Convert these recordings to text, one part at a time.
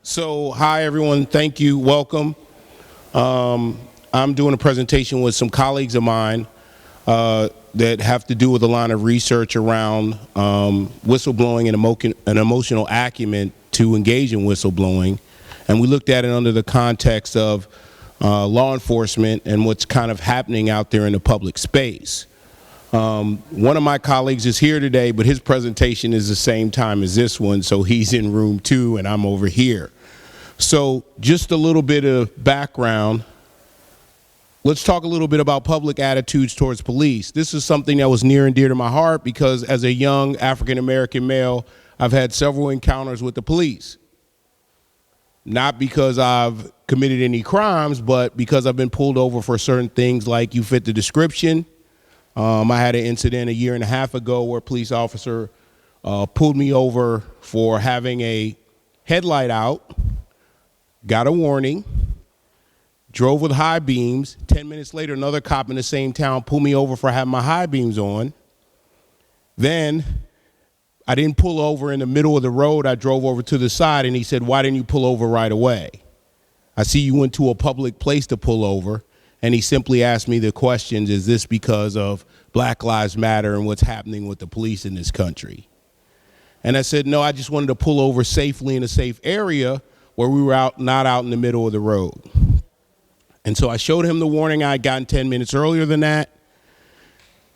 So, hi everyone, thank you, welcome. I'm doing a presentation with some colleagues of mine that have to do with a line of research around whistleblowing and emotional acumen to engage in whistleblowing. And we looked at it under the context of law enforcement and what's kind of happening out there in the public space. One of my colleagues is here today, but his presentation is the same time as this one, so he's in room 2 and I'm over here. So just a little bit of background. Let's talk a little bit about public attitudes towards police. This is something that was near and dear to my heart because as a young African-American male, I've had several encounters with the police. Not because I've committed any crimes, but because I've been pulled over for certain things like you fit the description. I had an incident a year and a half ago where a police officer pulled me over for having a headlight out, got a warning, drove with high beams. 10 minutes later, another cop in the same town pulled me over for having my high beams on. Then I didn't pull over in the middle of the road. I drove over to the side, and he said, "Why didn't you pull over right away? I see you went to a public place to pull over." And he simply asked me the questions, is this because of Black Lives Matter and what's happening with the police in this country? And I said, no, I just wanted to pull over safely in a safe area where we were not out in the middle of the road. And so I showed him the warning I had gotten 10 minutes earlier than that.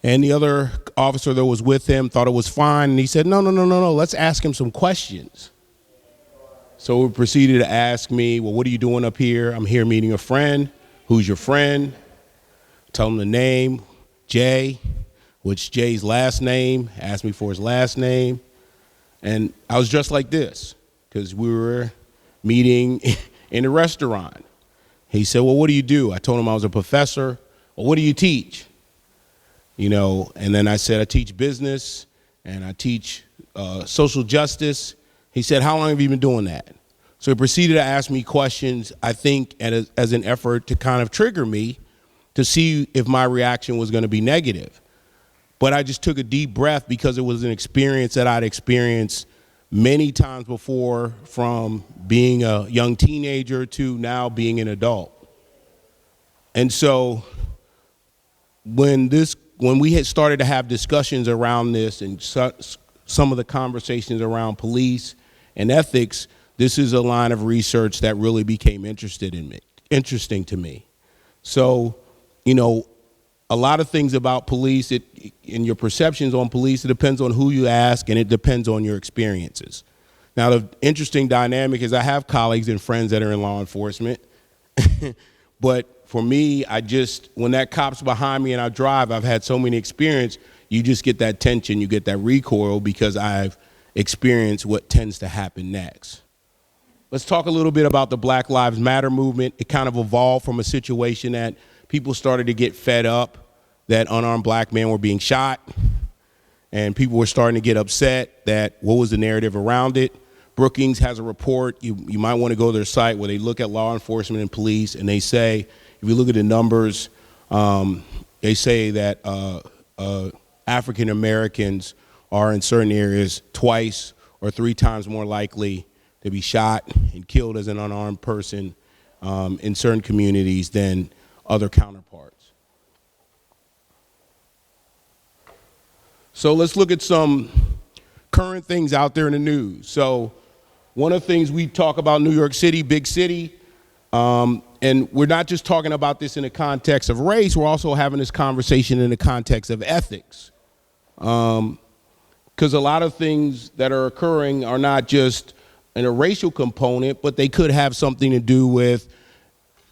And the other officer that was with him thought it was fine. And he said, no, let's ask him some questions. So he proceeded to ask me, well, what are you doing up here? I'm here meeting a friend. Who's your friend? Tell him the name, Jay, which Jay's last name, asked me for his last name. And I was dressed like this because we were meeting in a restaurant. He said, well, what do you do? I told him I was a professor. Well, what do you teach? You know, and then I said, I teach business and I teach social justice. He said, how long have you been doing that? So he proceeded to ask me questions, I think, as an effort to kind of trigger me to see if my reaction was going to be negative. But I just took a deep breath because it was an experience that I'd experienced many times before, from being a young teenager to now being an adult. And so when we had started to have discussions around this and some of the conversations around police and ethics, this is a line of research that really became interesting to me. So, you know, a lot of things about police, in your perceptions on police, it depends on who you ask and it depends on your experiences. Now, the interesting dynamic is I have colleagues and friends that are in law enforcement, but for me, when that cop's behind me and I drive, I've had so many experiences, you just get that tension, you get that recoil because I've experienced what tends to happen next. Let's talk a little bit about the Black Lives Matter movement. It kind of evolved from a situation that people started to get fed up that unarmed black men were being shot, and people were starting to get upset that what was the narrative around it. Brookings has a report. You might want to go to their site where they look at law enforcement and police, and they say, if you look at the numbers, they say that African Americans are in certain areas twice or 3 times more likely to be shot and killed as an unarmed person in certain communities than other counterparts. So let's look at some current things out there in the news. So one of the things we talk about, New York City, big city, and we're not just talking about this in the context of race, we're also having this conversation in the context of ethics. Because a lot of things that are occurring are not just in a racial component, but they could have something to do with,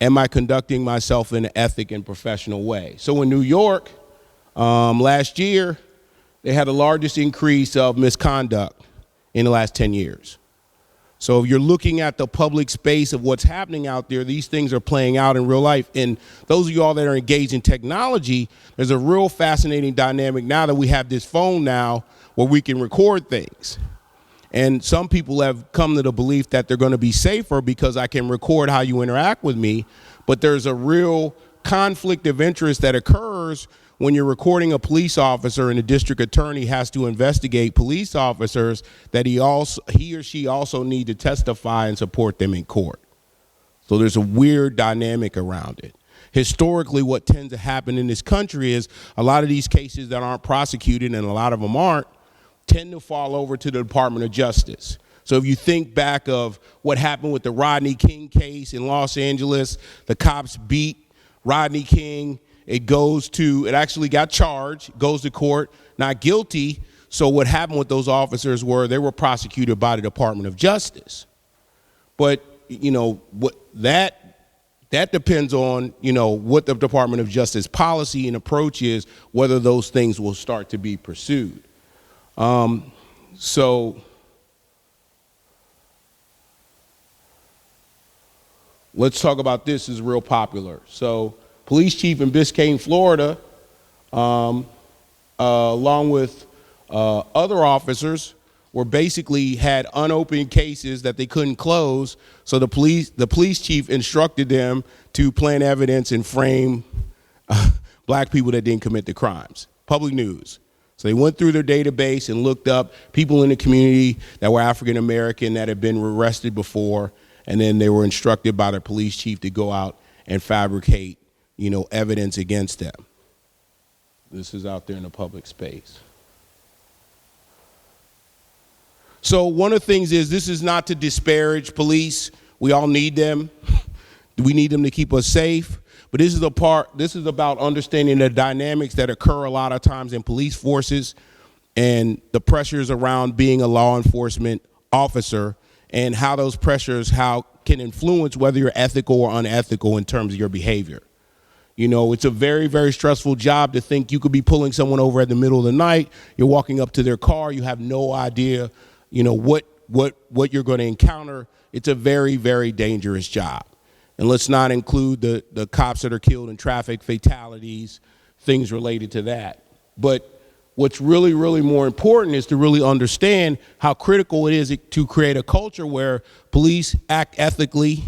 am I conducting myself in an ethic and professional way? So in New York, last year, they had the largest increase of misconduct in the last 10 years. So if you're looking at the public space of what's happening out there, these things are playing out in real life. And those of you all that are engaged in technology, there's a real fascinating dynamic now that we have this phone now where we can record things. And some people have come to the belief that they're going to be safer because I can record how you interact with me. But there's a real conflict of interest that occurs when you're recording a police officer and the district attorney has to investigate police officers, that he or she also need to testify and support them in court. So there's a weird dynamic around it. Historically, what tends to happen in this country is a lot of these cases that aren't prosecuted, and a lot of them aren't, tend to fall over to the Department of Justice. So if you think back of what happened with the Rodney King case in Los Angeles, the cops beat Rodney King. It actually got charged, goes to court, not guilty. So what happened with those officers they were prosecuted by the Department of Justice. But, that depends on, what the Department of Justice policy and approach is, whether those things will start to be pursued. So let's talk about this. Is real popular. So police chief in Biscayne, Florida, along with other officers, basically had unopened cases that they couldn't close. So the police chief instructed them to plant evidence and frame black people that didn't commit the crimes. Public news. So they went through their database and looked up people in the community that were African American that had been arrested before, and then they were instructed by their police chief to go out and fabricate, evidence against them. This is out there in the public space. So one of the things is, this is not to disparage police. We all need them. We need them to keep us safe. But this is about understanding the dynamics that occur a lot of times in police forces and the pressures around being a law enforcement officer, and how those pressures can influence whether you're ethical or unethical in terms of your behavior. It's a very, very stressful job to think you could be pulling someone over at the middle of the night. You're walking up to their car. You have no idea, what you're going to encounter. It's a very, very dangerous job. And let's not include the cops that are killed in traffic fatalities, things related to that. But what's really, really more important is to really understand how critical it is to create a culture where police act ethically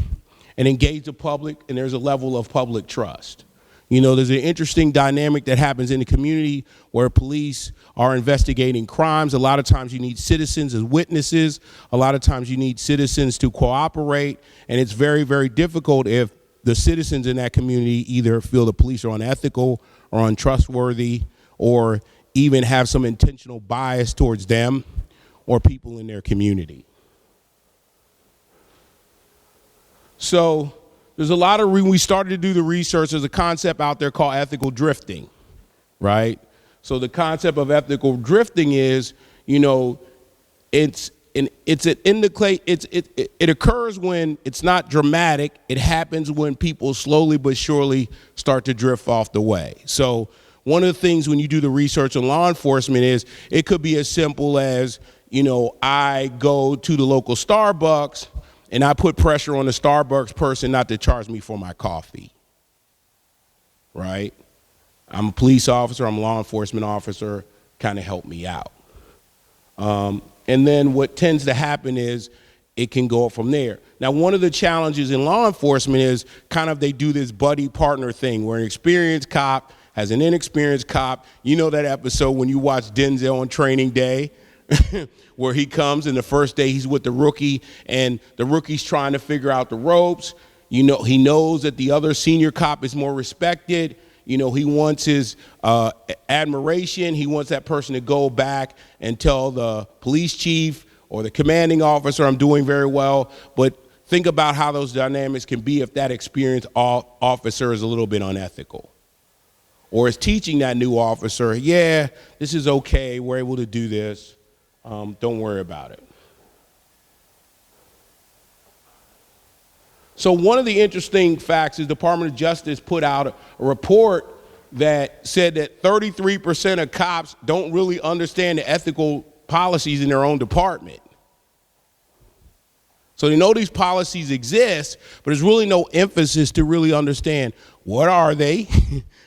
and engage the public, and there's a level of public trust. There's an interesting dynamic that happens in the community where police are investigating crimes. A lot of times you need citizens as witnesses. A lot of times you need citizens to cooperate. And it's very, very difficult if the citizens in that community either feel the police are unethical or untrustworthy, or even have some intentional bias towards them or people in their community. So there's a lot of, when we started to do the research, there's a concept out there called ethical drifting, right? So the concept of ethical drifting is, it occurs when it's not dramatic. It happens when people slowly but surely start to drift off the way. So one of the things when you do the research on law enforcement is, it could be as simple as, I go to the local Starbucks and I put pressure on the Starbucks person not to charge me for my coffee, right? I'm a police officer, I'm a law enforcement officer, kind of help me out. And then what tends to happen is it can go up from there. Now, one of the challenges in law enforcement is they do this buddy partner thing where an experienced cop has an inexperienced cop. That episode when you watch Denzel on Training Day, where he comes and the first day he's with the rookie and the rookie's trying to figure out the ropes. He knows that the other senior cop is more respected. He wants his admiration. He wants that person to go back and tell the police chief or the commanding officer, I'm doing very well. But think about how those dynamics can be if that experienced officer is a little bit unethical, or is teaching that new officer, yeah, this is okay, we're able to do this. Don't worry about it. So one of the interesting facts is the Department of Justice put out a report that said that 33% of cops don't really understand the ethical policies in their own department. So they know these policies exist, but there's really no emphasis to really understand what are they,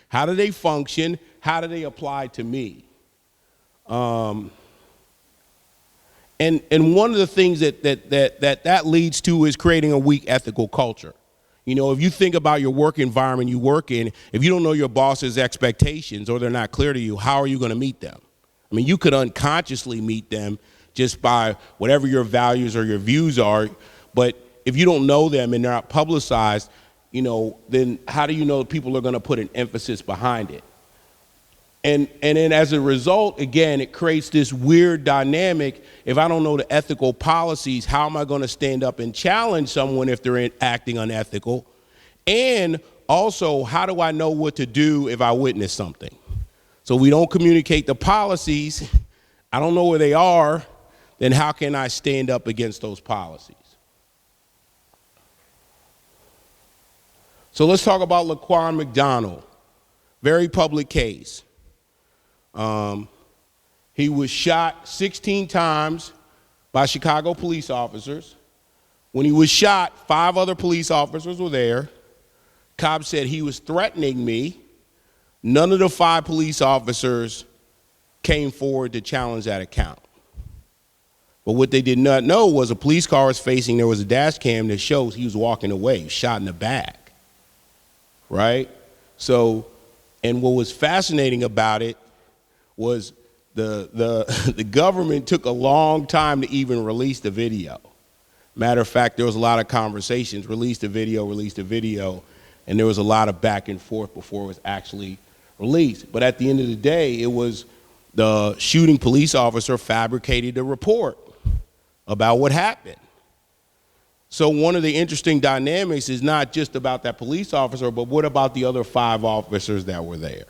how do they function, how do they apply to me. And one of the things that leads to is creating a weak ethical culture. You know, if you think about your work environment you work in, if you don't know your boss's expectations or they're not clear to you, how are you going to meet them? I mean, you could unconsciously meet them just by whatever your values or your views are, but if you don't know them and they're not publicized, you know, then how do you know people are going to put an emphasis behind it? And then as a result, again, it creates this weird dynamic. If I don't know the ethical policies, how am I going to stand up and challenge someone if they're acting unethical? And also, how do I know what to do if I witness something? So we don't communicate the policies, I don't know where they are, then how can I stand up against those policies? So let's talk about Laquan McDonald, very public case. He was shot 16 times by Chicago police officers. When he was shot, 5 other police officers were there. Cops said he was threatening me. None of the 5 police officers came forward to challenge that account. But what they did not know was a police car was facing, there was a dash cam that shows he was walking away, shot in the back, right? So, and what was fascinating about it was the government took a long time to even release the video. Matter of fact, there was a lot of conversations, release the video, and there was a lot of back and forth before it was actually released. But at the end of the day, it was the shooting police officer fabricated a report about what happened. So one of the interesting dynamics is not just about that police officer, but what about the other 5 officers that were there,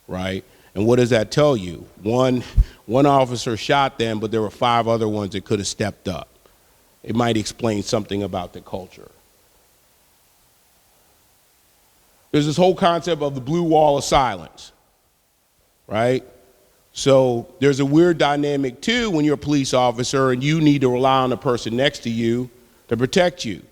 right? And what does that tell you? One officer shot them, but there were 5 other ones that could have stepped up. It might explain something about the culture. There's this whole concept of the blue wall of silence, right? So there's a weird dynamic too when you're a police officer and you need to rely on the person next to you to protect you.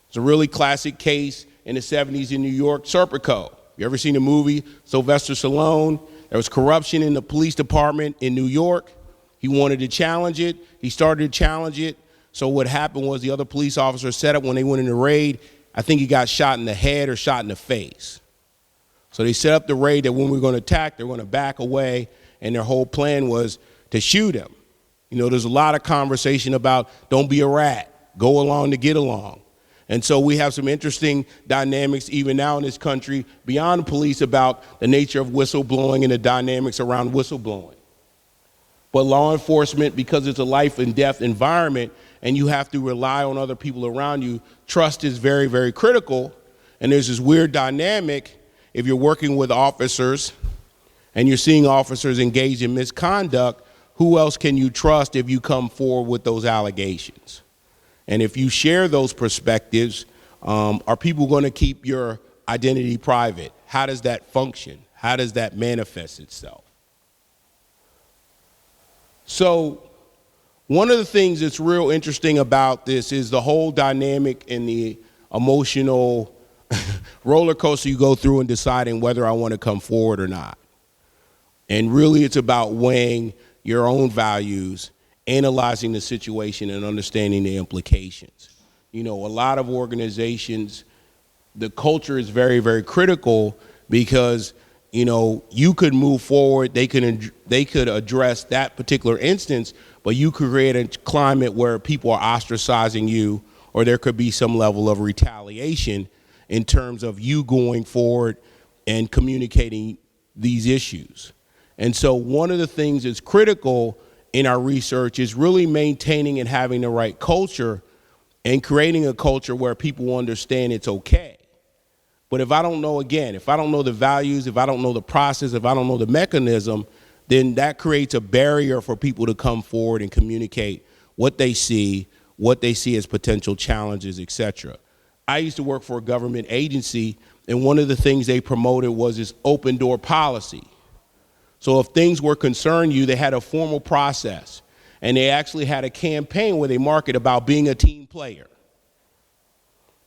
It's a really classic case in the 70s in New York, Serpico. You ever seen the movie Sylvester Stallone? There was corruption in the police department in New York. He wanted to challenge it. He started to challenge it. So what happened was the other police officers set up when they went in the raid, I think he got shot in the head or shot in the face. So they set up the raid that when we're going to attack, they're going to back away, and their whole plan was to shoot him. You know, there's a lot of conversation about don't be a rat, go along to get along. And so we have some interesting dynamics even now in this country beyond the police about the nature of whistleblowing and the dynamics around whistleblowing. But law enforcement, because it's a life and death environment and you have to rely on other people around you, trust is very, very critical. And there's this weird dynamic if you're working with officers and you're seeing officers engaged in misconduct, who else can you trust if you come forward with those allegations? And if you share those perspectives, are people going to keep your identity private? How does that function? How does that manifest itself? So one of the things that's real interesting about this is the whole dynamic and the emotional roller coaster you go through in deciding whether I want to come forward or not. And really it's about weighing your own values, analyzing the situation and understanding the implications. You know, a lot of organizations, the culture is very, very critical because, you know, you could move forward, they could address that particular instance, but you could create a climate where people are ostracizing you, or there could be some level of retaliation in terms of you going forward and communicating these issues. And so one of the things that's critical in our research is really maintaining and having the right culture and creating a culture where people understand it's okay. But if I don't know, again, if I don't know the values, if I don't know the process, if I don't know the mechanism, then that creates a barrier for people to come forward and communicate what they see as potential challenges, et cetera. I used to work for a government agency, and one of the things they promoted was this open door policy. So if things were concerning you, they had a formal process, and they actually had a campaign where they market about being a team player.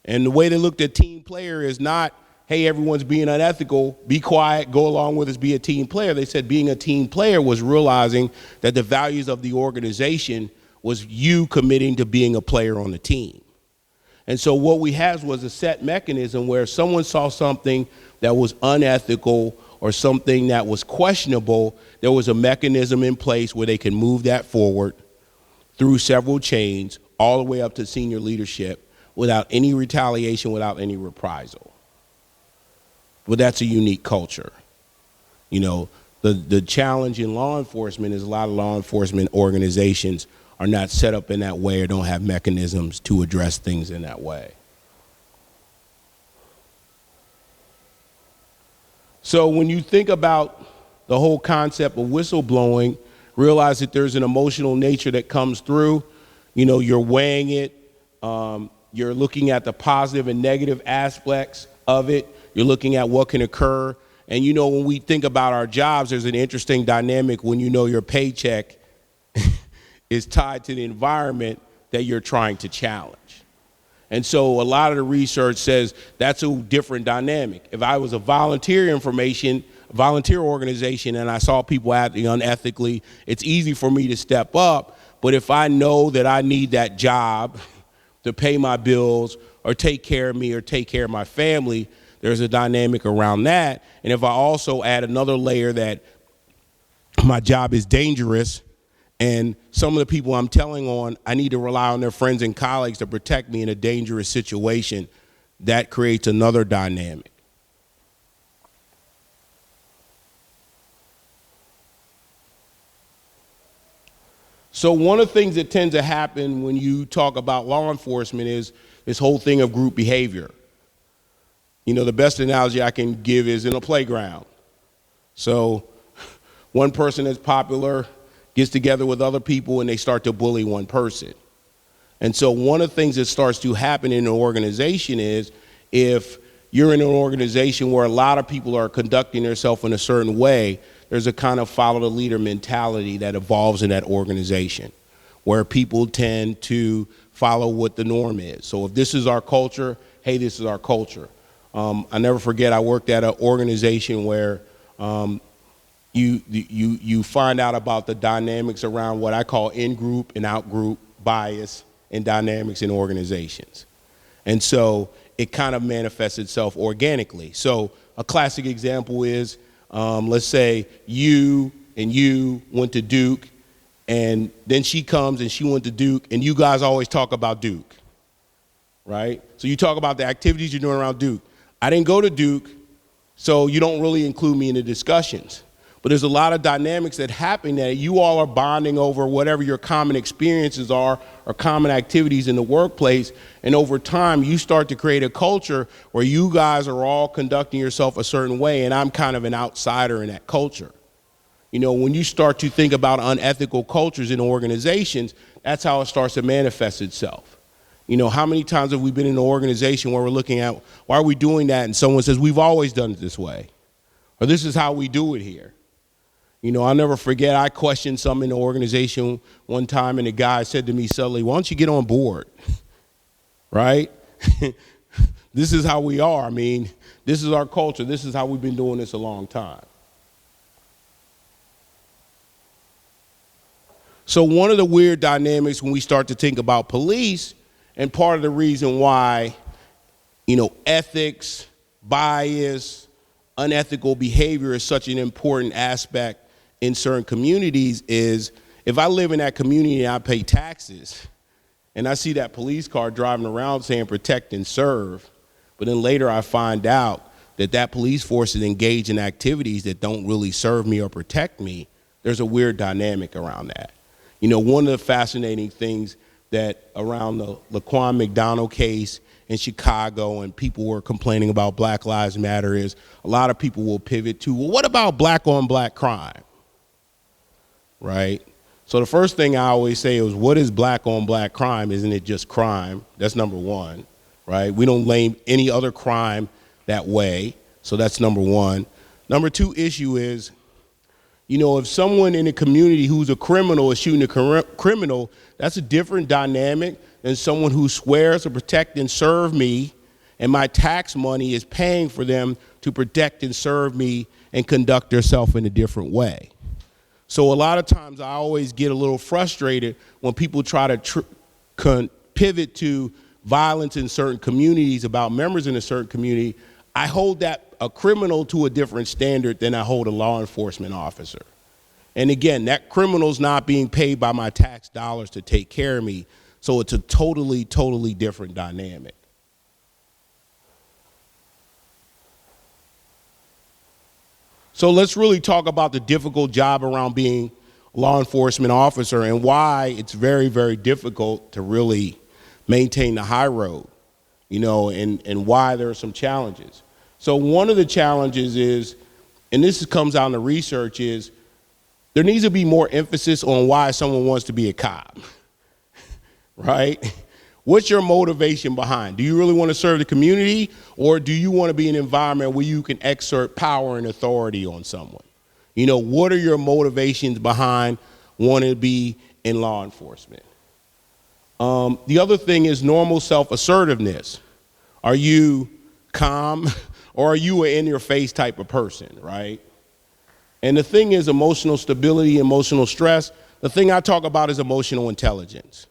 And the way they looked at team player is not, hey, everyone's being unethical, be quiet, go along with us, be a team player. They said being a team player was realizing that the values of the organization was you committing to being a player on the team. And so what we had was a set mechanism where if someone saw something that was unethical or something that was questionable, there was a mechanism in place where they could move that forward through several chains all the way up to senior leadership without any retaliation, without any reprisal. But that's a unique culture. You know, the challenge in law enforcement is a lot of law enforcement organizations are not set up in that way or don't have mechanisms to address things in that way. So when you think about the whole concept of whistleblowing, realize that there's an emotional nature that comes through. You know, you're weighing it. You're looking at the positive and negative aspects of it. You're looking at what can occur. And you know, when we think about our jobs, there's an interesting dynamic when you know your paycheck is tied to the environment that you're trying to challenge. And so a lot of the research says that's a different dynamic. If I was a volunteer organization and I saw people acting unethically, it's easy for me to step up. But if I know that I need that job to pay my bills or take care of me or take care of my family, there's a dynamic around that. And if I also add another layer that my job is dangerous and some of the people I'm telling on, I need to rely on their friends and colleagues to protect me in a dangerous situation, that creates another dynamic. So one of the things that tends to happen when you talk about law enforcement is this whole thing of group behavior. You know, the best analogy I can give is in a playground. So one person that's popular gets together with other people and they start to bully one person. And so one of the things that starts to happen in an organization is if you're in an organization where a lot of people are conducting themselves in a certain way, there's a kind of follow the leader mentality that evolves in that organization where people tend to follow what the norm is. So if this is our culture, hey, this is our culture. I never forget, I worked at an organization where you find out about the dynamics around what I call in-group and out-group bias and dynamics in organizations. And so it kind of manifests itself organically. So a classic example is, let's say you went to Duke, and then she comes and she went to Duke, and you guys always talk about Duke, right? So you talk about the activities you're doing around Duke. I didn't go to Duke, so you don't really include me in the discussions. But there's a lot of dynamics that happen that you all are bonding over whatever your common experiences are or common activities in the workplace. And over time, you start to create a culture where you guys are all conducting yourself a certain way, and I'm kind of an outsider in that culture. You know, when you start to think about unethical cultures in organizations, that's how it starts to manifest itself. You know, how many times have we been in an organization where we're looking at, why are we doing that? And someone says, we've always done it this way, or this is how we do it here. You know, I'll never forget, I questioned something in the organization one time, and the guy said to me suddenly, why don't you get on board, right? This is how we are. I mean, this is our culture. This is how we've been doing this a long time. So one of the weird dynamics when we start to think about police, and part of the reason why, you know, ethics, bias, unethical behavior is such an important aspect in certain communities is if I live in that community and I pay taxes and I see that police car driving around saying protect and serve, but then later I find out that that police force is engaged in activities that don't really serve me or protect me, there's a weird dynamic around that. You know, one of the fascinating things that around the Laquan McDonald case in Chicago and people were complaining about Black Lives Matter is a lot of people will pivot to, well, what about black on black crime, right? So the first thing I always say is, what is black on black crime? Isn't it just crime? That's number one, right? We don't name any other crime that way, so that's number one. Number two issue is, you know, if someone in the community who's a criminal is shooting a criminal, that's a different dynamic than someone who swears to protect and serve me, and my tax money is paying for them to protect and serve me and conduct themselves in a different way. So a lot of times I always get a little frustrated when people try to pivot to violence in certain communities about members in a certain community, I hold that a criminal to a different standard than I hold a law enforcement officer. And again, that criminal's not being paid by my tax dollars to take care of me, so it's a totally, totally different dynamic. So let's really talk about the difficult job around being a law enforcement officer and why it's very, very difficult to really maintain the high road, you know, and why there are some challenges. So one of the challenges is, and this comes out in the research, is there needs to be more emphasis on why someone wants to be a cop, right? What's your motivation behind? Do you really want to serve the community, or do you want to be in an environment where you can exert power and authority on someone? You know, what are your motivations behind wanting to be in law enforcement? The other thing is normal self-assertiveness. Are you calm, or are you an in-your-face type of person, right? And the thing is emotional stability, emotional stress. The thing I talk about is emotional intelligence.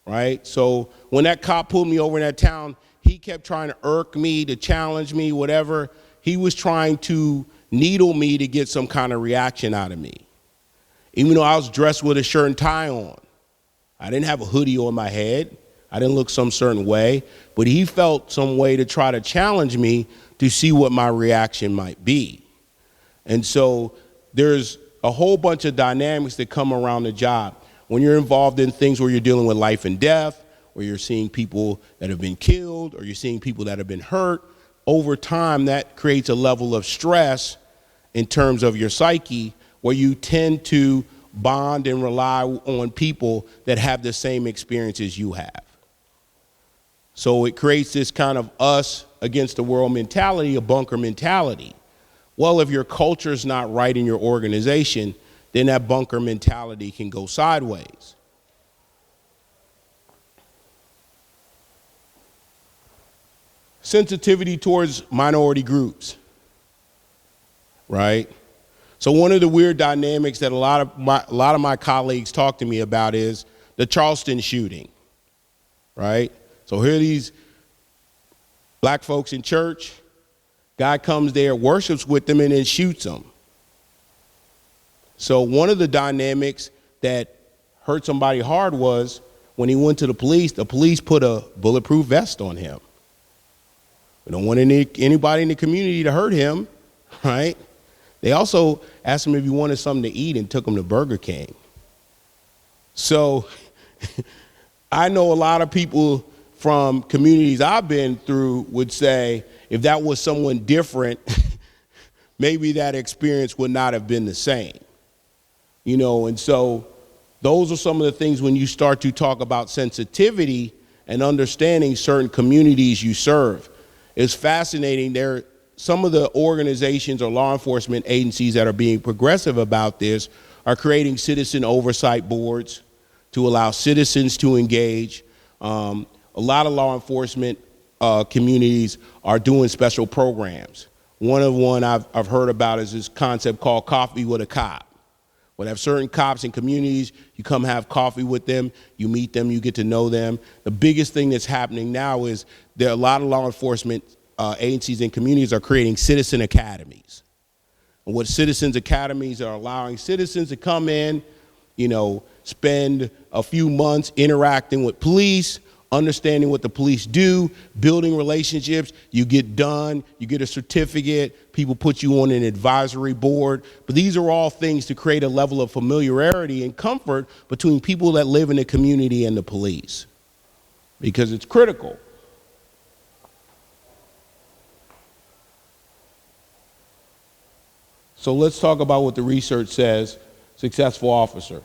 Right? So when that cop pulled me over in that town, he kept trying to irk me, to challenge me, whatever. He was trying to needle me to get some kind of reaction out of me. Even though I was dressed with a shirt and tie on. I didn't have a hoodie on my head. I didn't look some certain way. But he felt some way to try to challenge me to see what my reaction might be. And so there's a whole bunch of dynamics that come around the job. When you're involved in things where you're dealing with life and death, where you're seeing people that have been killed, or you're seeing people that have been hurt, over time that creates a level of stress in terms of your psyche, where you tend to bond and rely on people that have the same experience as you have. So it creates this kind of us against the world mentality, a bunker mentality. Well, if your culture is not right in your organization, then that bunker mentality can go sideways. Sensitivity towards minority groups, right? So one of the weird dynamics that a lot of my colleagues talk to me about is the Charleston shooting, right? So here are these black folks in church, guy comes there, worships with them, and then shoots them. So one of the dynamics that hurt somebody hard was when he went to the police put a bulletproof vest on him. We don't want anybody in the community to hurt him, right? They also asked him if he wanted something to eat and took him to Burger King. So I know a lot of people from communities I've been through would say if that was someone different, maybe that experience would not have been the same. You know, and so those are some of the things when you start to talk about sensitivity and understanding certain communities you serve. It's fascinating. There, some of the organizations or law enforcement agencies that are being progressive about this are creating citizen oversight boards to allow citizens to engage. A lot of law enforcement communities are doing special programs. One I've heard about is this concept called Coffee with a Cop. We'll have certain cops in communities, you come have coffee with them, you meet them, you get to know them. The biggest thing that's happening now is there are a lot of law enforcement agencies and communities are creating citizen academies. And what citizens academies are allowing citizens to come in, you know, spend a few months interacting with police, understanding what the police do, building relationships, you get done, you get a certificate, people put you on an advisory board. But these are all things to create a level of familiarity and comfort between people that live in the community and the police, because it's critical. So let's talk about what the research says, successful officer.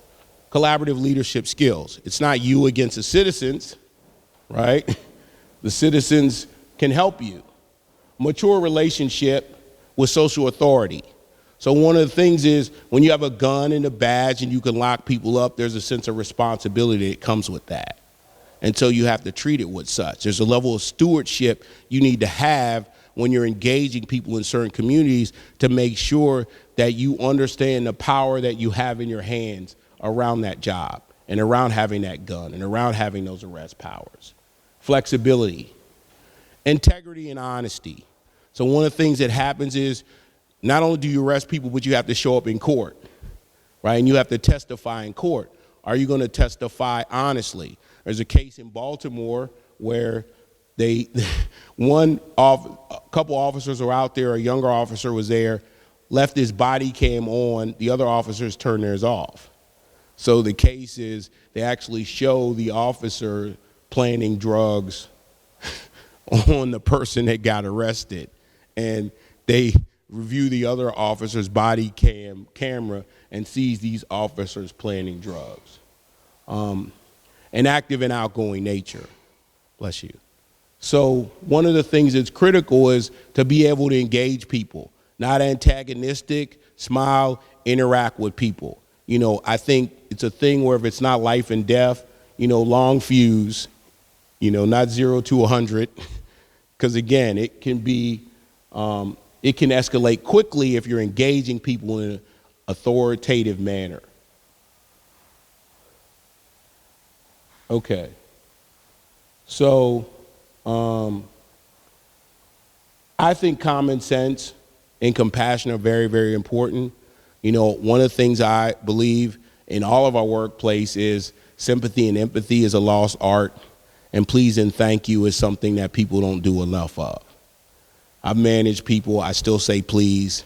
Collaborative leadership skills. It's not you against the citizens, right? The citizens can help you. Mature relationship with social authority. So one of the things is when you have a gun and a badge and you can lock people up, there's a sense of responsibility that comes with that. And so you have to treat it with such. There's a level of stewardship you need to have when you're engaging people in certain communities to make sure that you understand the power that you have in your hands around that job and around having that gun and around having those arrest powers. flexibility, integrity and honesty. So one of the things that happens is not only do you arrest people, but you have to show up in court, right? And you have to testify in court. Are you going to testify honestly? There's a case in Baltimore where a couple officers were out there, a younger officer was there, left his body cam on, the other officers turned theirs off. So the case is they actually show the officer planting drugs on the person that got arrested. And they review the other officer's body camera and sees these officers planting drugs. An active and outgoing nature. Bless you. So one of the things that's critical is to be able to engage people, not antagonistic, smile, interact with people. You know, I think it's a thing where if it's not life and death, you know, long fuse, you know, not 0 to 100, because again, it can escalate quickly if you're engaging people in an authoritative manner. Okay. So I think common sense and compassion are very, very important. You know, one of the things I believe in all of our workplace is sympathy and empathy is a lost art, and please and thank you is something that people don't do enough of. I've managed people, I still say please,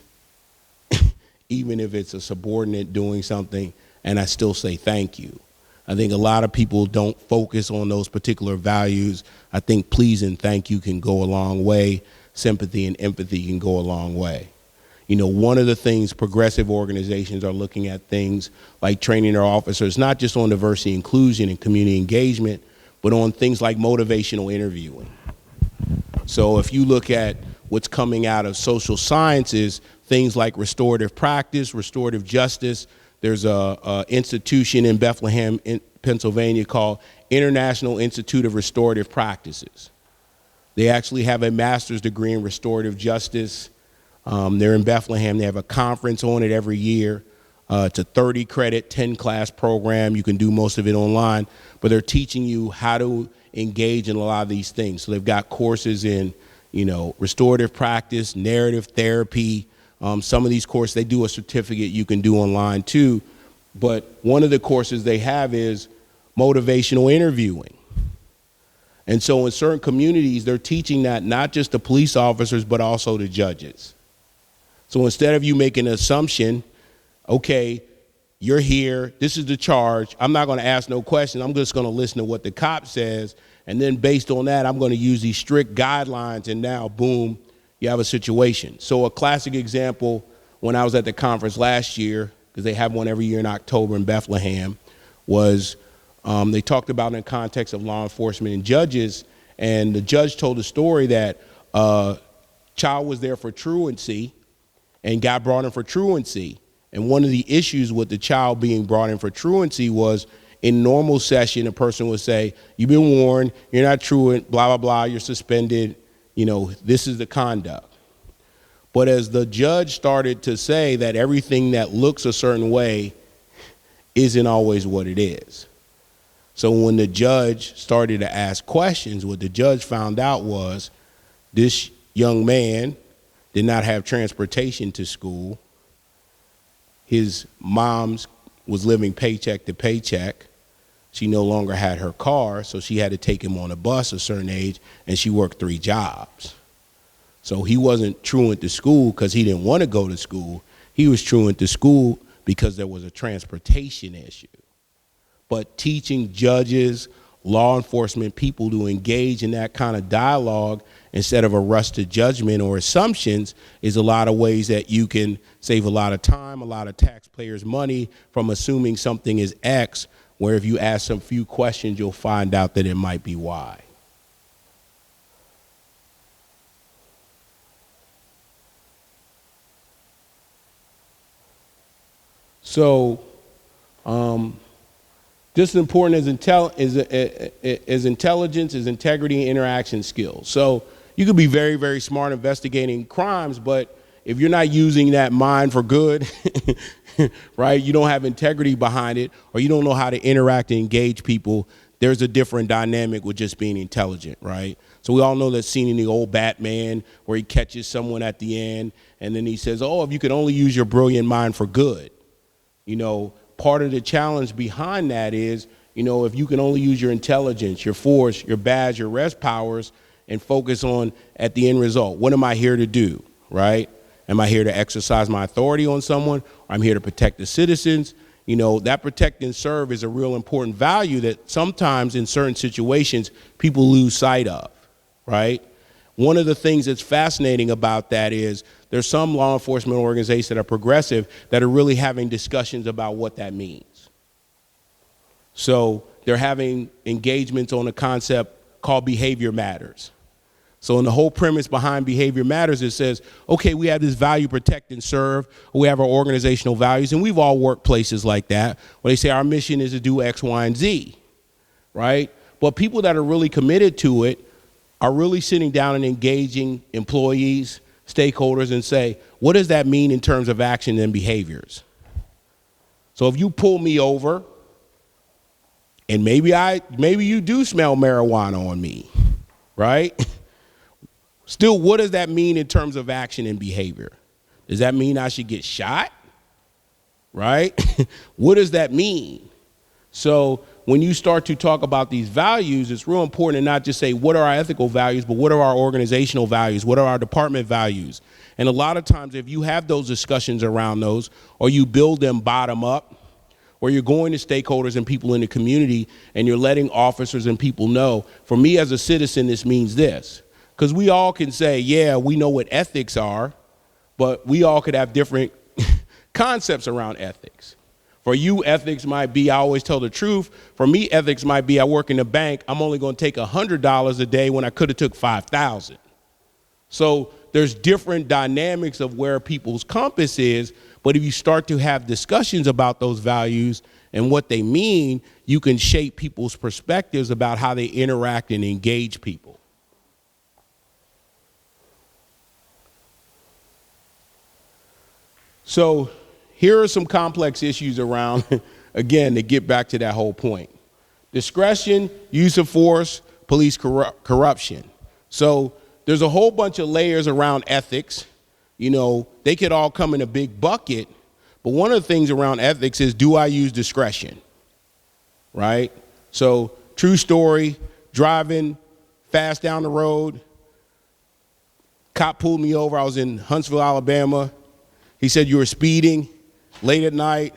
even if it's a subordinate doing something, and I still say thank you. I think a lot of people don't focus on those particular values. I think please and thank you can go a long way. Sympathy and empathy can go a long way. You know, one of the things progressive organizations are looking at things like training their officers, not just on diversity, inclusion, and community engagement, but on things like motivational interviewing. So if you look at what's coming out of social sciences, things like restorative practice, restorative justice, there's a institution in Bethlehem, in Pennsylvania called International Institute of Restorative Practices. They actually have a master's degree in restorative justice. They're in Bethlehem. They have a conference on it every year. It's a 30 credit, 10 class program. You can do most of it online, but they're teaching you how to engage in a lot of these things. So they've got courses in, you know, restorative practice, narrative therapy. Some of these courses, they do a certificate you can do online too. But one of the courses they have is motivational interviewing. And so in certain communities, they're teaching that not just to police officers, but also to judges. So instead of you making an assumption, okay, you're here, this is the charge, I'm not going to ask no questions, I'm just going to listen to what the cop says, and then based on that, I'm going to use these strict guidelines, and now, boom, you have a situation. So a classic example, when I was at the conference last year, because they have one every year in October in Bethlehem, was they talked about in the context of law enforcement and judges, and the judge told a story that a child was there for truancy and got brought in for truancy. And one of the issues with the child being brought in for truancy was in normal session, a person would say, you've been warned, you're not truant, blah, blah, blah, you're suspended, you know, this is the conduct. But as the judge started to say that everything that looks a certain way isn't always what it is. So when the judge started to ask questions, what the judge found out was this young man did not have transportation to school. His mom was living paycheck to paycheck. She no longer had her car, so she had to take him on a bus a certain age, and she worked 3 jobs. So he wasn't truant to school because he didn't want to go to school. He was truant to school because there was a transportation issue. But teaching judges, law enforcement people to engage in that kind of dialogue instead of a rush to judgment or assumptions is a lot of ways that you can save a lot of time, a lot of taxpayers' money from assuming something is X, where if you ask some few questions, you'll find out that it might be Y. So, just as important as intelligence is integrity and interaction skills. So you could be very, very smart investigating crimes, but if you're not using that mind for good, right, you don't have integrity behind it, or you don't know how to interact and engage people, there's a different dynamic with just being intelligent, right? So we all know that scene in the old Batman where he catches someone at the end and then he says, oh, if you could only use your brilliant mind for good. You know, part of the challenge behind that is, you know, if you can only use your intelligence, your force, your badge, your rest powers, and focus on at the end result, what am I here to do, right? Am I here to exercise my authority on someone? Or I'm here to protect the citizens? You know, that protect and serve is a real important value that sometimes in certain situations people lose sight of, right? One of the things that's fascinating about that is there's some law enforcement organizations that are progressive that are really having discussions about what that means. So they're having engagements on a concept called behavior matters. So in the whole premise behind behavior matters, it says, okay, we have this value, protect and serve. We have our organizational values, and we've all worked places like that where they say our mission is to do X, Y, and Z, right? But people that are really committed to it are really sitting down and engaging employees, stakeholders, and say, what does that mean in terms of action and behaviors? So if you pull me over, and maybe you do smell marijuana on me, right? Still, what does that mean in terms of action and behavior? Does that mean I should get shot? Right? What does that mean? So when you start to talk about these values, it's real important to not just say, what are our ethical values, but what are our organizational values? What are our department values? And a lot of times, if you have those discussions around those, or you build them bottom up, or you're going to stakeholders and people in the community, and you're letting officers and people know, for me as a citizen, this means this. Because we all can say, yeah, we know what ethics are, but we all could have different concepts around ethics. For you, ethics might be, I always tell the truth. For me, ethics might be, I work in a bank, I'm only going to take $100 a day when I could have took $5,000. So there's different dynamics of where people's compass is, but if you start to have discussions about those values and what they mean, you can shape people's perspectives about how they interact and engage people. So here are some complex issues around, again, to get back to that whole point. Discretion, use of force, police corruption. So there's a whole bunch of layers around ethics. You know, they could all come in a big bucket, but one of the things around ethics is, do I use discretion, right? So true story, driving fast down the road, cop pulled me over, I was in Huntsville, Alabama. He said, you were speeding late at night.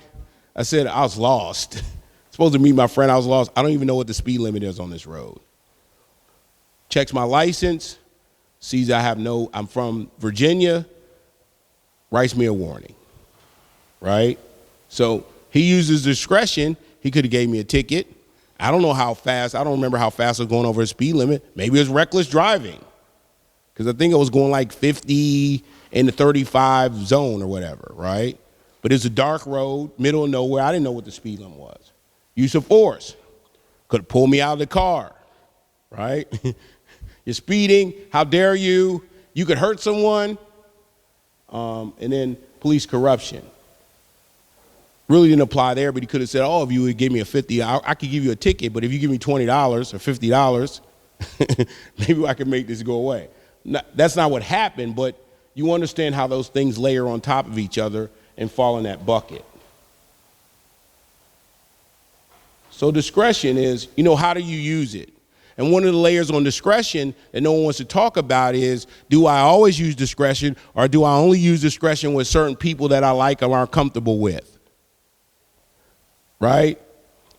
I said, I was lost. Supposed to meet my friend, I was lost. I don't even know what the speed limit is on this road. Checks my license, sees I'm from Virginia, writes me a warning, right? So he uses discretion. He could have gave me a ticket. I don't know how fast, I don't remember how fast I was going over the speed limit. Maybe it was reckless driving, because I think I was going like 50 in the 35 zone or whatever, right? But it's a dark road, middle of nowhere. I didn't know what the speed limit was. Use of force. Could pull me out of the car, right? You're speeding, how dare you? You could hurt someone. And then police corruption. Really didn't apply there, but he could have said, oh, if you would give me a $50, I could give you a ticket, but if you give me $20 or $50, maybe I can make this go away. That's not what happened, but you understand how those things layer on top of each other and fall in that bucket. So discretion is, you know, how do you use it? And one of the layers on discretion that no one wants to talk about is, do I always use discretion, or do I only use discretion with certain people that I like or aren't comfortable with? Right?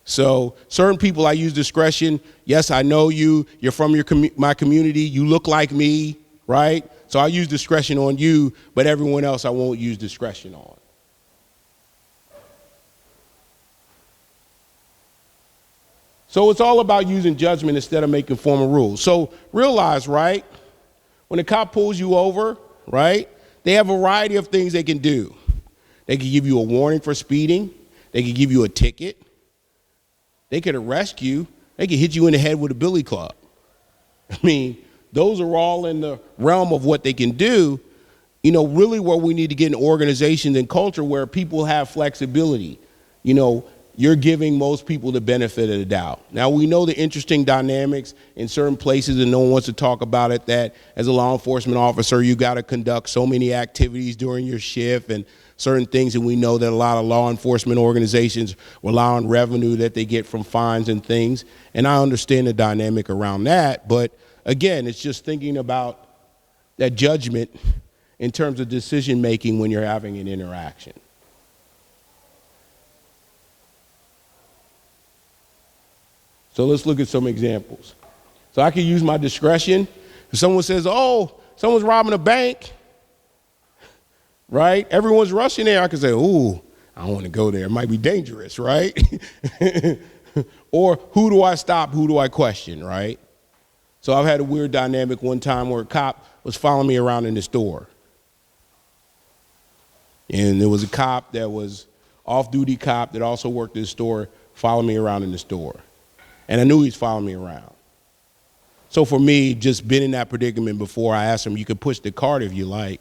So certain people I use discretion. Yes, I know you. You're from my community. You look like me, right? So I use discretion on you, but everyone else I won't use discretion on. So it's all about using judgment instead of making formal rules. So realize, right, when a cop pulls you over, right, they have a variety of things they can do. They can give you a warning for speeding. They can give you a ticket. They could arrest you. They could hit you in the head with a billy club. I mean, those are all in the realm of what they can do. You know, really where we need to get in organizations and culture where people have flexibility. You know, you're giving most people the benefit of the doubt. Now, we know the interesting dynamics in certain places, and no one wants to talk about it, that as a law enforcement officer, you got to conduct so many activities during your shift and certain things, and we know that a lot of law enforcement organizations rely on revenue that they get from fines and things, and I understand the dynamic around that, but again, it's just thinking about that judgment in terms of decision making when you're having an interaction. So let's look at some examples. So I can use my discretion. If someone says, oh, someone's robbing a bank, right? Everyone's rushing there. I can say, ooh, I don't want to go there. It might be dangerous, right? Or who do I stop? Who do I question, right? So I've had a weird dynamic one time where a cop was following me around in the store. And there was a cop that was off-duty cop that also worked in the store, following me around in the store. And I knew he was following me around. So for me, just been in that predicament before, I asked him, you can push the cart if you like.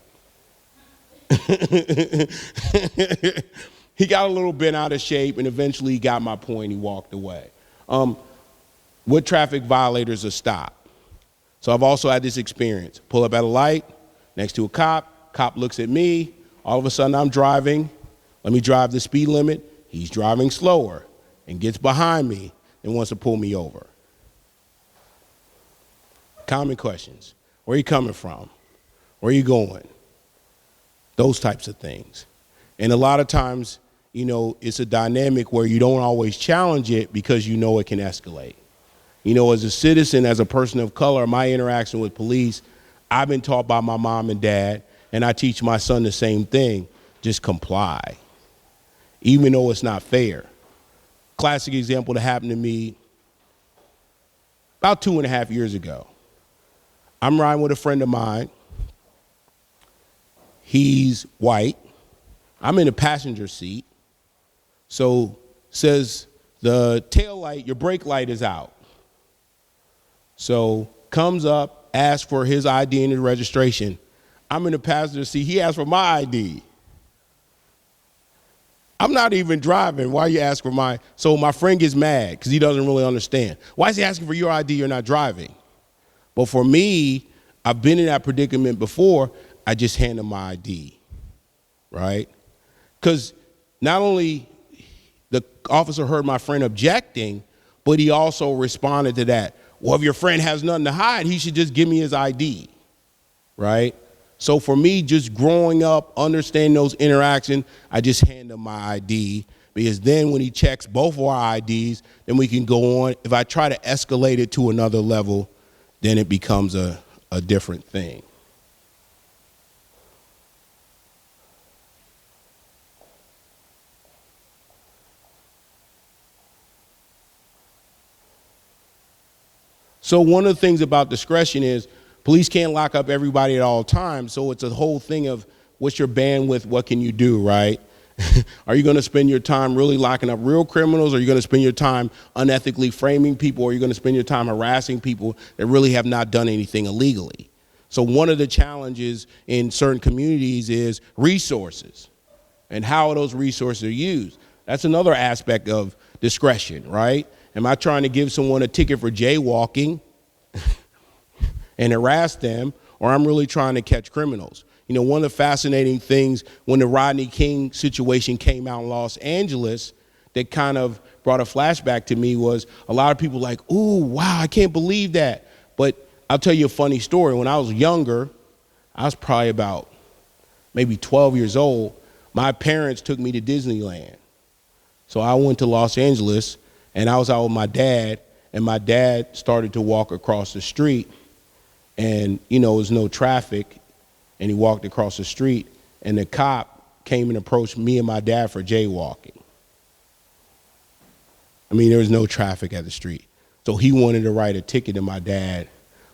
He got a little bent out of shape, and eventually he got my point. He walked away. What traffic violators are stopped? So I've also had this experience. Pull up at a light next to a cop looks at me. All of a sudden I'm driving. Let me drive the speed limit. He's driving slower and gets behind me and wants to pull me over. Common questions. Where are you coming from? Where are you going? Those types of things. And a lot of times, you know, it's a dynamic where you don't always challenge it because you know it can escalate. You know, as a citizen, as a person of color, my interaction with police, I've been taught by my mom and dad, and I teach my son the same thing, just comply, even though it's not fair. Classic example that happened to me about 2.5 years ago. I'm riding with a friend of mine. He's white. I'm in the passenger seat. So says the tail light, your brake light is out. So comes up, asks for his ID and his registration. I'm in the passenger seat. He asked for my ID. I'm not even driving. Why you ask for my? So my friend gets mad because he doesn't really understand. Why is he asking for your ID? You're not driving. But for me, I've been in that predicament before. I just hand him my ID, right? Because not only the officer heard my friend objecting, but he also responded to that. Well, if your friend has nothing to hide, he should just give me his ID, right? So for me, just growing up, understanding those interactions, I just hand him my ID, because then when he checks both of our IDs, then we can go on. If I try to escalate it to another level, then it becomes a different thing. So one of the things about discretion is police can't lock up everybody at all times, so it's a whole thing of what's your bandwidth, what can you do, right? Are you going to spend your time really locking up real criminals? Or are you going to spend your time unethically framing people? Or are you going to spend your time harassing people that really have not done anything illegally? So one of the challenges in certain communities is resources and how those resources are used. That's another aspect of discretion, right? Am I trying to give someone a ticket for jaywalking and harass them, or I'm really trying to catch criminals? You know, one of the fascinating things when the Rodney King situation came out in Los Angeles that kind of brought a flashback to me was a lot of people like, ooh, wow, I can't believe that. But I'll tell you a funny story. When I was younger, I was probably about maybe 12 years old, my parents took me to Disneyland. So I went to Los Angeles, and I was out with my dad, and my dad started to walk across the street, and, you know, there was no traffic, and he walked across the street, and the cop came and approached me and my dad for jaywalking. I mean, there was no traffic at the street. So he wanted to write a ticket to my dad.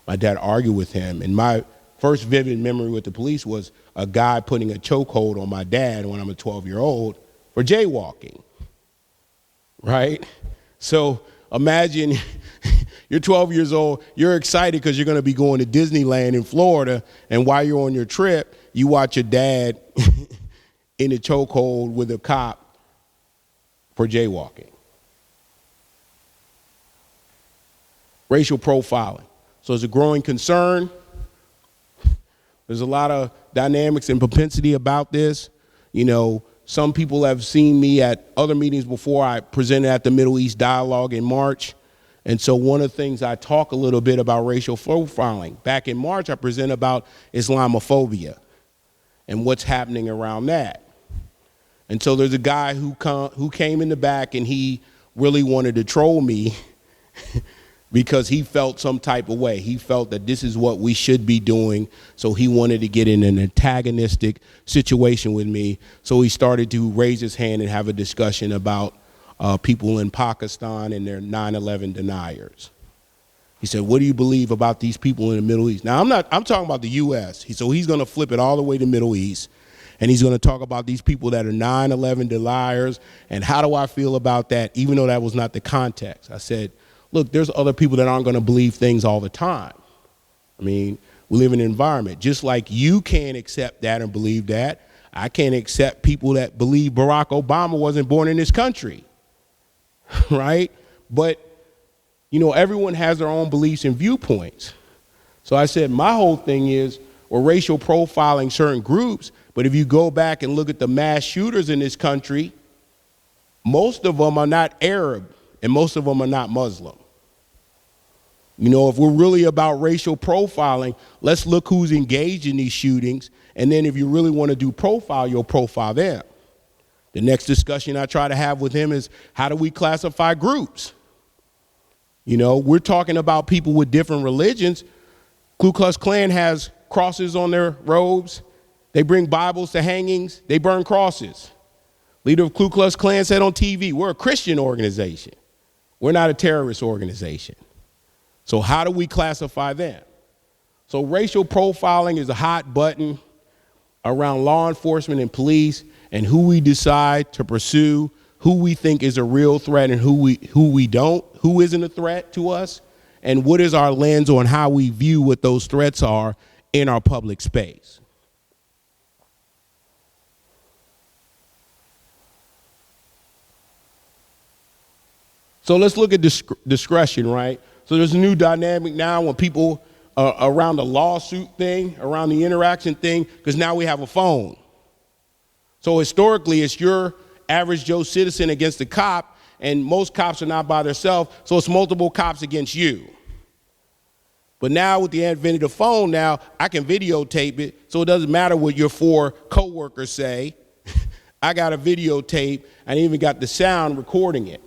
My dad argued with him, and my first vivid memory with the police was a guy putting a chokehold on my dad when I'm a 12-year-old for jaywalking, right? So imagine you're 12 years old, you're excited because you're going to be going to Disneyland in Florida, and while you're on your trip, you watch your dad in a chokehold with a cop for jaywalking. Racial profiling. So it's a growing concern. There's a lot of dynamics and propensity about this. You know, some people have seen me at other meetings before. I presented at the Middle East Dialogue in March. And so one of the things I talk a little bit about racial profiling. Back in March, I presented about Islamophobia and what's happening around that. And so there's a guy who came in the back and he really wanted to troll me because he felt some type of way. He felt that this is what we should be doing, so he wanted to get in an antagonistic situation with me. So he started to raise his hand and have a discussion about people in Pakistan and their 9/11 deniers. He said, what do you believe about these people in the Middle East? Now, I'm talking about the U.S. So he's going to flip it all the way to Middle East, and he's going to talk about these people that are 9/11 deniers, and how do I feel about that, even though that was not the context. I said, look, there's other people that aren't going to believe things all the time. I mean, we live in an environment. Just like you can't accept that and believe that, I can't accept people that believe Barack Obama wasn't born in this country, right? But, you know, everyone has their own beliefs and viewpoints. So I said, my whole thing is, we're racial profiling certain groups, but if you go back and look at the mass shooters in this country, most of them are not Arab, and most of them are not Muslim. You know, if we're really about racial profiling, let's look who's engaged in these shootings, and then if you really want to do profile, you'll profile them. The next discussion I try to have with him is, how do we classify groups? You know, we're talking about people with different religions. Ku Klux Klan has crosses on their robes. They bring Bibles to hangings. They burn crosses. Leader of Ku Klux Klan said on TV, we're a Christian organization. We're not a terrorist organization. So how do we classify them? So racial profiling is a hot button around law enforcement and police, and who we decide to pursue, who we think is a real threat and who we don't, who isn't a threat to us, and what is our lens on how we view what those threats are in our public space. So let's look at discretion, right? So there's a new dynamic now when people around the lawsuit thing, around the interaction thing, because now we have a phone. So historically, it's your average Joe citizen against a cop, and most cops are not by themselves, so it's multiple cops against you. But now with the advent of the phone, now I can videotape it, so it doesn't matter what your 4 coworkers say. I got a videotape, and even got the sound recording it.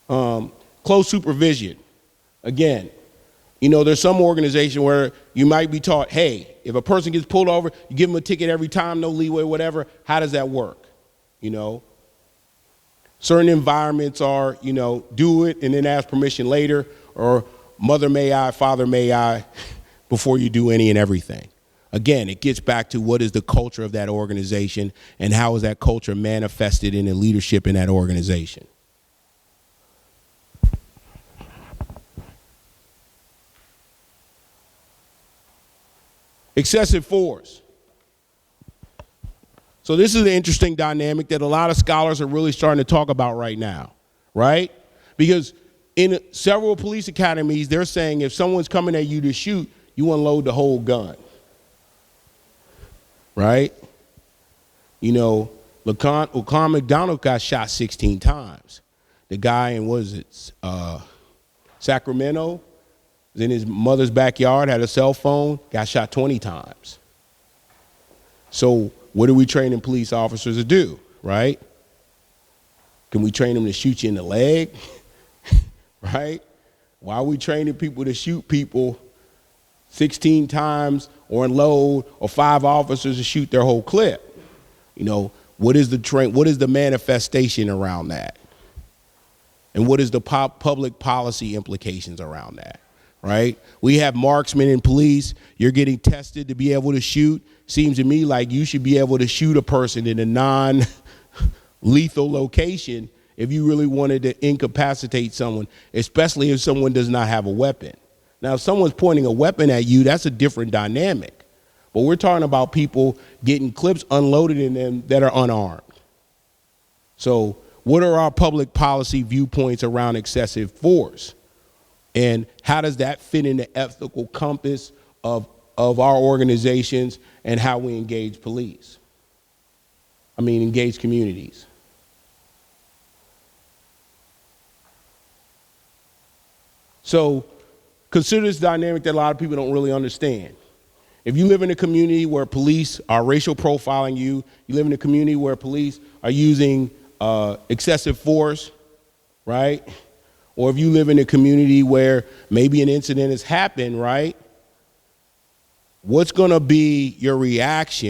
Close supervision. Again, you know, there's some organization where you might be taught, hey, if a person gets pulled over, you give them a ticket every time, no leeway, whatever. How does that work? You know, certain environments are, you know, do it and then ask permission later, or mother may I, father may I, before you do any and everything. Again, it gets back to what is the culture of that organization and how is that culture manifested in the leadership in that organization. Excessive force. So this is an interesting dynamic that a lot of scholars are really starting to talk about right now, right? Because in several police academies, they're saying if someone's coming at you to shoot, you unload the whole gun, right? You know, Laquan McDonald got shot 16 times. The guy in, what is it, Sacramento, was in his mother's backyard, had a cell phone, got shot 20 times. So what are we training police officers to do, right? Can we train them to shoot you in the leg, right? Why are we training people to shoot people 16 times or unload, or 5 officers to shoot their whole clip? You know, what is the manifestation around that? And what is the public policy implications around that, right? We have marksmen in police. You're getting tested to be able to shoot. Seems to me like you should be able to shoot a person in a non-lethal location if you really wanted to incapacitate someone, especially if someone does not have a weapon. Now, if someone's pointing a weapon at you, that's a different dynamic. But we're talking about people getting clips unloaded in them that are unarmed. So what are our public policy viewpoints around excessive force? And how does that fit in the ethical compass of our organizations and how we engage engage communities? So consider this dynamic that a lot of people don't really understand. If you live in a community where police are racial profiling you live in a community where police are using excessive force, right? Or if you live in a community where maybe an incident has happened, right? What's going to be your reaction